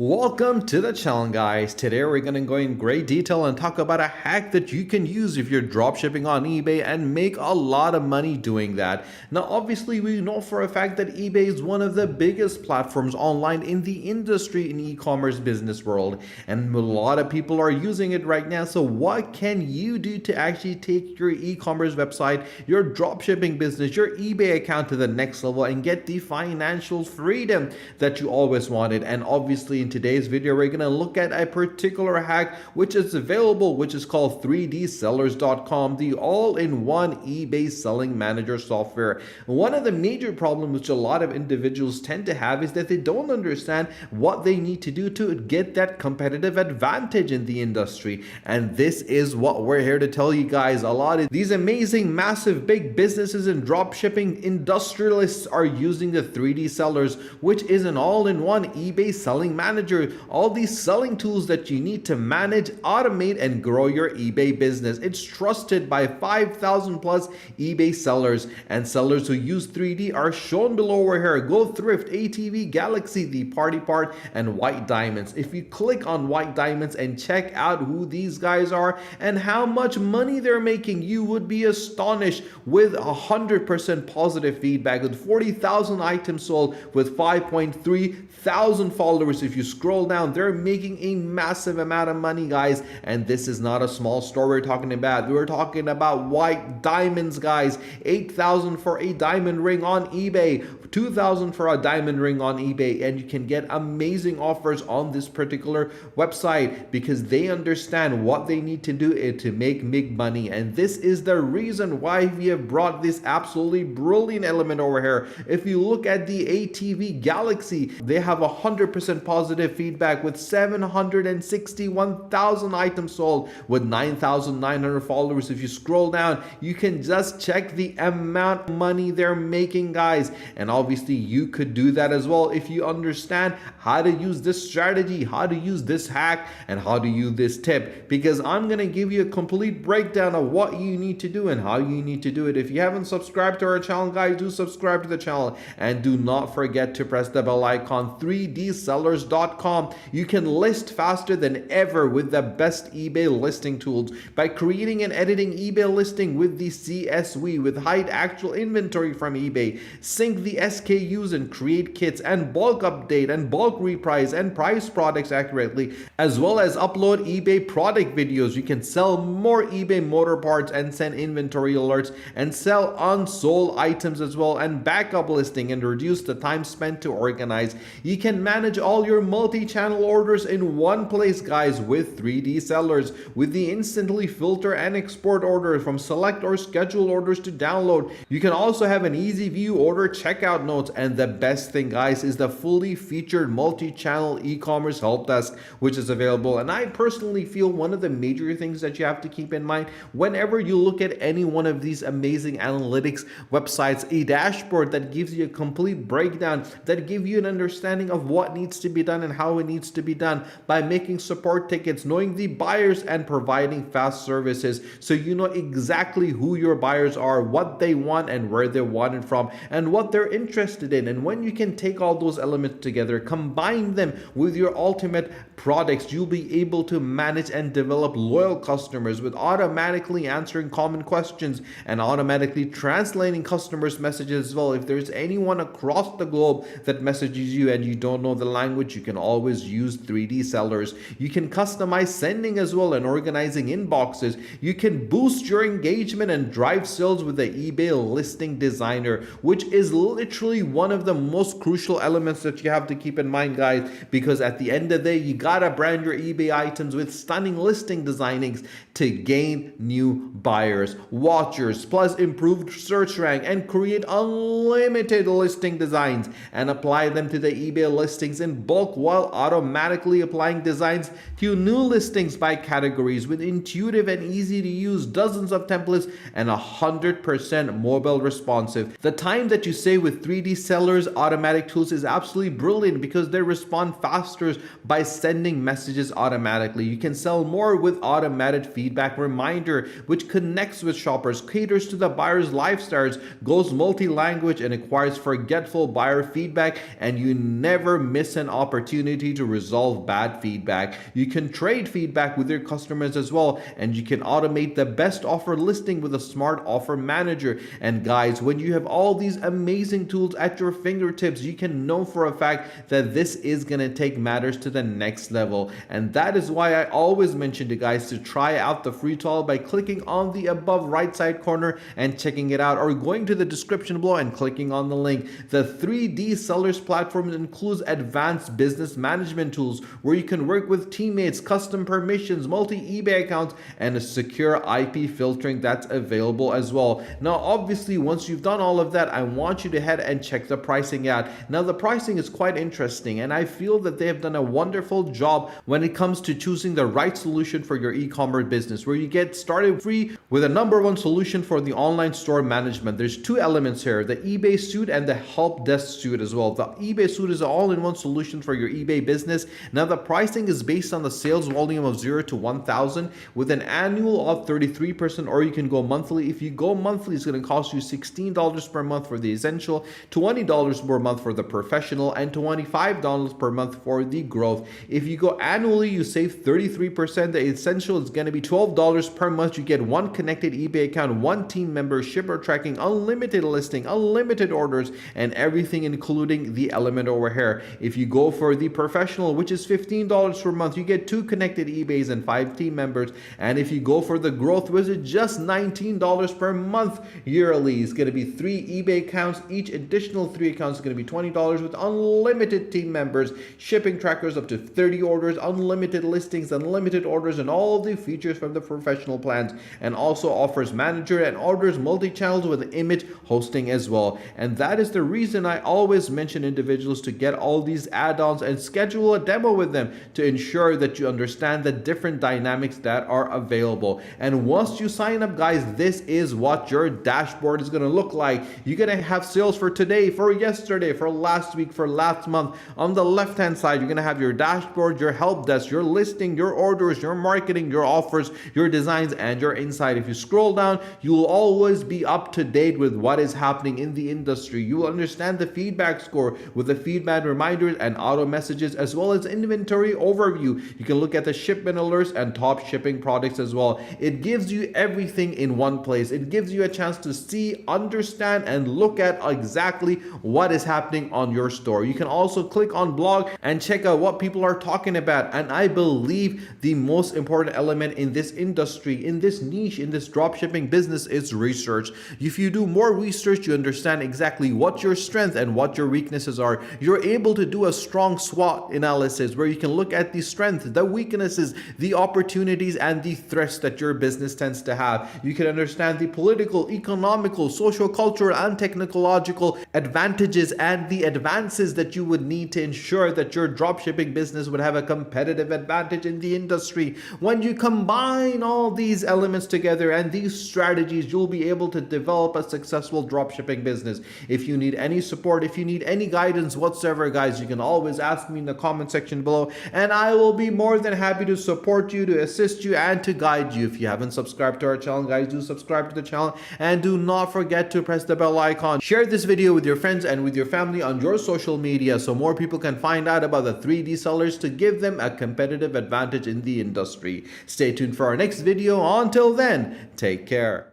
Welcome to the channel, guys. Today we're going to go in great detail and talk about a hack that you can use if you're dropshipping on eBay and make a lot of money doing that. Now obviously we know for a fact that eBay is one of the biggest platforms online in the industry in e-commerce business world, and a lot of people are using it right now. So what can you do to actually take your e-commerce website, your dropshipping business, your eBay account to the next level and get the financial freedom that you always wanted? And obviously in today's video we're going to look at a particular hack which is available, which is called 3dsellers.com, the all-in-one eBay selling manager software. One of the major problems which a lot of individuals tend to have is that they don't understand what they need to do to get that competitive advantage in the industry, and this is what we're here to tell you guys. A lot of these amazing massive big businesses and dropshipping industrialists are using the 3D sellers, which is an all-in-one eBay selling manager. All these selling tools that you need to manage, automate, and grow your eBay business. It's trusted by 5,000 plus eBay sellers, and sellers who use 3D are shown below right here. Go Thrift, ATV, Galaxy, The Party Part, and White Diamonds. If you click on White Diamonds and check out who these guys are and how much money they're making, you would be astonished. With 100% positive feedback, with 40,000 items sold, with 5.3 thousand followers. If you scroll down, they're making a massive amount of money, guys, and this is not a small store we're talking about. We're talking about White Diamonds, guys. 8,000 for a diamond ring on eBay, 2,000 for a diamond ring on eBay, and you can get amazing offers on this particular website because they understand what they need to do to make big money. And this is the reason why we have brought this absolutely brilliant element over here. If you look at the ATV Galaxy, they have 100% positive feedback with 761,000 items sold, with 9,900 followers. If you scroll down, you can just check the amount of money they're making, guys, and obviously you could do that as well if you understand how to use this strategy, how to use this hack, and how to use this tip, because I'm going to give you a complete breakdown of what you need to do and how you need to do it. If you haven't subscribed to our channel, guys, do subscribe to the channel, and do not forget to press the bell icon. 3dsellers.com. You can list faster than ever with the best eBay listing tools by creating and editing eBay listing with the CSV, with hide actual inventory from eBay, sync the SKUs and create kits, and bulk update and bulk reprice and price products accurately, as well as upload eBay product videos. You can sell more eBay motor parts and send inventory alerts and sell unsold items as well, and backup listing and reduce the time spent to organize. You can manage all your multi-channel orders in one place, guys, with 3D sellers, with the instantly filter and export orders from select or schedule orders to download. You can also have an easy view order checkout notes, and the best thing, guys, is the fully featured multi-channel e-commerce help desk, which is available. And I personally feel one of the major things that you have to keep in mind whenever you look at any one of these amazing analytics websites, a dashboard that gives you a complete breakdown, that gives you an understanding of what needs to be done and how it needs to be done, by making support tickets, knowing the buyers, and providing fast services, so you know exactly who your buyers are, what they want and where they want it from, and what they're interested in. And when you can take all those elements together, combine them with your ultimate products, you'll be able to manage and develop loyal customers with automatically answering common questions and automatically translating customers' messages as well. If there's anyone across the globe that messages you and you don't know the language, you can always use 3D sellers. You can customize sending as well and organizing inboxes. You can boost your engagement and drive sales with the eBay listing designer, which is literally one of the most crucial elements that you have to keep in mind, guys, because at the end of the day, you gotta brand your eBay items with stunning listing designings to gain new buyers, watchers, plus improved search rank, and create unlimited listing designs and apply them to the eBay listings in bulk, while automatically applying designs to new listings by categories with intuitive and easy to use dozens of templates and 100% mobile responsive. The time that you save with 3D sellers automatic tools is absolutely brilliant because they respond faster by sending messages automatically. You can sell more with automated feedback reminder, which connects with shoppers, caters to the buyer's lifestyles, goes multi-language, and acquires forgetful buyer feedback, and you never miss an opportunity opportunity to resolve bad feedback. You can trade feedback with your customers as well, and you can automate the best offer listing with a smart offer manager. And guys, when you have all these amazing tools at your fingertips, you can know for a fact that this is going to take matters to the next level. And that is why I always mention to guys to try out the free trial by clicking on the above right side corner and checking it out, or going to the description below and clicking on the link. The 3D Sellers platform includes advanced business management tools where you can work with teammates, custom permissions, multi-eBay accounts, and a secure IP filtering that's available as well. Now, obviously, once you've done all of that, I want you to head and check the pricing out. Now, the pricing is quite interesting, and I feel that they have done a wonderful job when it comes to choosing the right solution for your e-commerce business, where you get started free with a #1 solution for the online store management. There's two elements here, the eBay suite and the help desk suite as well. The eBay suite is an all-in-one solution for your eBay business. Now, the pricing is based on the sales volume of 0 to 1,000 with an annual of 33%, or you can go monthly. If you go monthly, it's going to cost you $16 per month for the essential, $20 per month for the professional, and $25 per month for the growth. If you go annually, you save 33%. The essential is going to be $12 per month. You get one connected eBay account, one team member, shipper tracking, unlimited listing, unlimited orders, and everything including the element over here. If you go for the professional, which is $15 per month, you get 2 connected eBays and 5 team members. And if you go for the growth, which is just $19 per month yearly, it's going to be 3 eBay accounts. Each additional 3 accounts is going to be $20 with unlimited team members, shipping trackers up to 30 orders, unlimited listings, unlimited orders, and all the features from the professional plans. And also offers manager and orders multi-channels with image hosting as well. And that is the reason I always mention individuals to get all these add-ons and schedule a demo with them to ensure that you understand the different dynamics that are available. And once you sign up, guys, this is what your dashboard is going to look like. You're going to have sales for today, for yesterday, for last week, for last month. On the left hand side, you're going to have your dashboard, your help desk, your listing, your orders, your marketing, your offers, your designs, and your insight. If you scroll down, you will always be up to date with what is happening in the industry. You will understand the feedback score with the feedback reminders and auto messages, as well as inventory overview. You can look at the shipment alerts and top shipping products as well. It gives you everything in one place. It gives you a chance to see, understand, and look at exactly what is happening on your store. You can also click on blog and check out what people are talking about. And I believe the most important element in this industry, in this niche, in this dropshipping business is research. If you do more research, you understand exactly what your strengths and what your weaknesses are. You're able to do a strong SWOT analysis where you can look at the strengths, the weaknesses, the opportunities, and the threats that your business tends to have. You can understand the political, economical, social, cultural, and technological advantages and the advances that you would need to ensure that your dropshipping business would have a competitive advantage in the industry. When you combine all these elements together and these strategies, you'll be able to develop a successful dropshipping business. If you need any support, if you need any guidance whatsoever, guys, you can always ask me in the comment section below, and I will be more than happy to support you, to assist you, and to guide you. If you haven't subscribed to our channel, guys, do subscribe to the channel, and do not forget to press the bell icon. Share this video with your friends and with your family on your social media so more people can find out about the 3D sellers to give them a competitive advantage in the industry. Stay tuned for our next video. Until then, take care.